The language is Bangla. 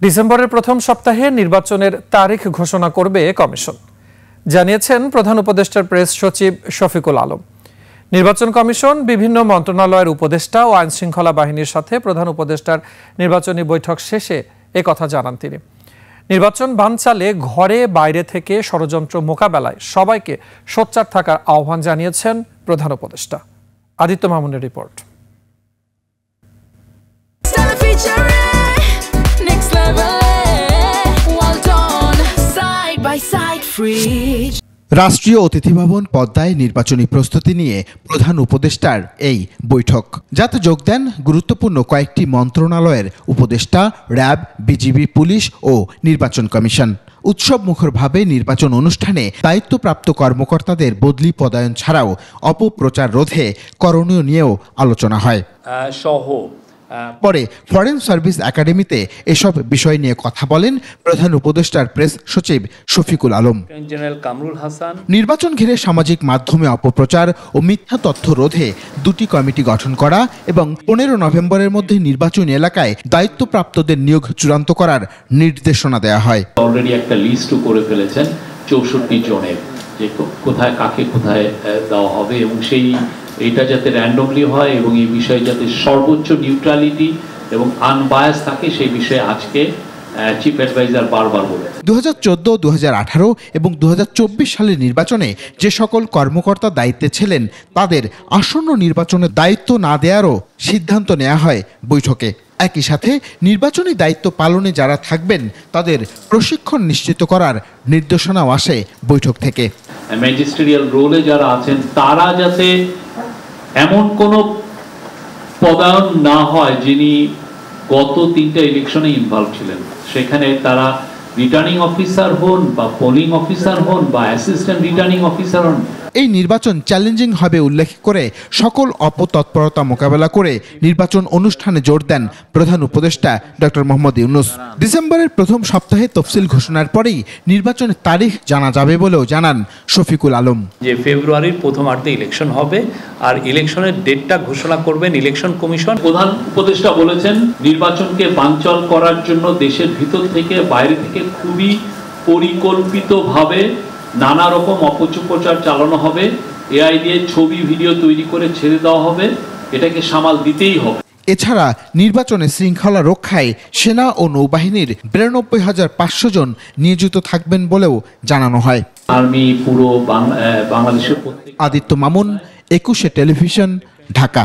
ডিসেম্বরের প্রথম সপ্তাহে নির্বাচনের তারিখ ঘোষণা করবে কমিশন, জানিয়েছেন প্রধান উপদেষ্টার প্রেস সচিব শফিকুল আলম। নির্বাচন কমিশন বিভিন্ন মন্ত্রণালয়ের উপদেষ্টা ও আইনশৃঙ্খলা বাহিনীর সাথে প্রধান উপদেষ্টার নির্বাচনী বৈঠক শেষে একথা জানান তিনি। নির্বাচন বানচালে ঘরে বাইরে থেকে ষড়যন্ত্র মোকাবেলায় সবাইকে সোচ্চার থাকার আহ্বান জানিয়েছেন প্রধান উপদেষ্টা। আদিত্য মামুনের রিপোর্ট। রাষ্ট্রীয় অতিথি ভবন পদ্মায় নির্বাচনী প্রস্তুতি নিয়ে প্রধান উপদেষ্টার এই বৈঠক, যাতে যোগ দেন গুরুত্বপূর্ণ কয়েকটি মন্ত্রণালয়ের উপদেষ্টা, র্যাব, বিজিবি, পুলিশ ও নির্বাচন কমিশন। উৎসবমুখরভাবে নির্বাচন অনুষ্ঠানে দায়িত্বপ্রাপ্ত কর্মকর্তাদের বদলি পদায়ন ছাড়াও অপপ্রচার রোধে করণীয় নিয়েও আলোচনা হয়। পরে ফরেন সার্ভিস একাডেমিতে এসব বিষয় নিয়ে কথা বলেন প্রধান উপদেষ্টার প্রেস সচিব শফিকুল আলম। নির্বাচন ঘিরে সামাজিক মাধ্যমে অপপ্রচার ও মিথ্যা তথ্য রোধে দুটি কমিটি গঠন করা এবং 15 নভেম্বরের মধ্যে নির্বাচনী এলাকায় দায়িত্বপ্রাপ্তদের নিয়োগ চূড়ান্ত করার নির্দেশনা দেওয়া হয়। অলরেডি একটা লিস্টও করে ফেলেছেন 64 জনের, যে কোথায় কাকে কোথায় দেওয়া হবে এবং এটা যাতে র্যান্ডমলি হয় এবং এই বিষয়ে যাতে সর্বোচ্চ নিউট্রালিটি এবং আনবায়াস থাকে সেই বিষয়ে আজকে চিফ অ্যাডভাইজার বারবার বলেছেন। 2014, 2018 এবং 2024 সালের নির্বাচনে যে সকল কর্মকর্তা দায়িত্বে ছিলেন তাদের আসন্ন নির্বাচনের দায়িত্ব না দেওয়ারও সিদ্ধান্ত নেওয়া হয় বৈঠকে। একই সাথে নির্বাচনী দায়িত্ব পালনে যারা থাকবেন তাদের প্রশিক্ষণ নিশ্চিত করার নির্দেশনাও আসে বৈঠক থেকে। ম্যাজিস্ট্রিয়াল রোলে যারা আছেন তারা যাতে এমন কোনো পদায়ন না হয় যিনি গত 3টা ইলেকশনে ইনভলভ ছিলেন, সেখানে তারা রিটার্নিং অফিসার হন বা পোলিং অফিসার হন বা অ্যাসিস্ট্যান্ট রিটার্নিং অফিসার হন। এই নির্বাচন চ্যালেঞ্জিং হবে উল্লেখ করে সকল অপতৎপরতা মোকাবেলা করে নির্বাচন অনুষ্ঠানে জোর দেন প্রধান উপদেষ্টা ডক্টর মোহাম্মদ ইউনূস। ডিসেম্বরের প্রথম সপ্তাহে তফসিল ঘোষণার পরেই নির্বাচনের তারিখ জানা যাবে বলেও জানান শফিকুল আলম। যে ফেব্রুয়ারির প্রথমার্ধে ইলেকশন হবে আর ইলেকশনের ডেটটা ঘোষণা করবেন ইলেকশন কমিশন। প্রধান উপদেষ্টা বলেছেন নির্বাচনকে বানচাল করার জন্য দেশের ভিতর থেকে বাইরে থেকে খুবই পরিকল্পিতভাবে নানা রকম অপপ্রচার চালানো হবে, এআই দিয়ে ছবি ভিডিও তৈরি করে ছেড়ে দেওয়া হবে, এটাকে সামাল দিতেই হবে। এছাড়া নির্বাচনে শৃঙ্খলা রক্ষায় সেনা ও নৌবাহিনীর 92,500 জন নিয়োজিত থাকবেন বলেও জানানো হয়। আর্মি পুরো বাংলাদেশের। আদিত্য মামুন, 21 টেলিভিশন, ঢাকা।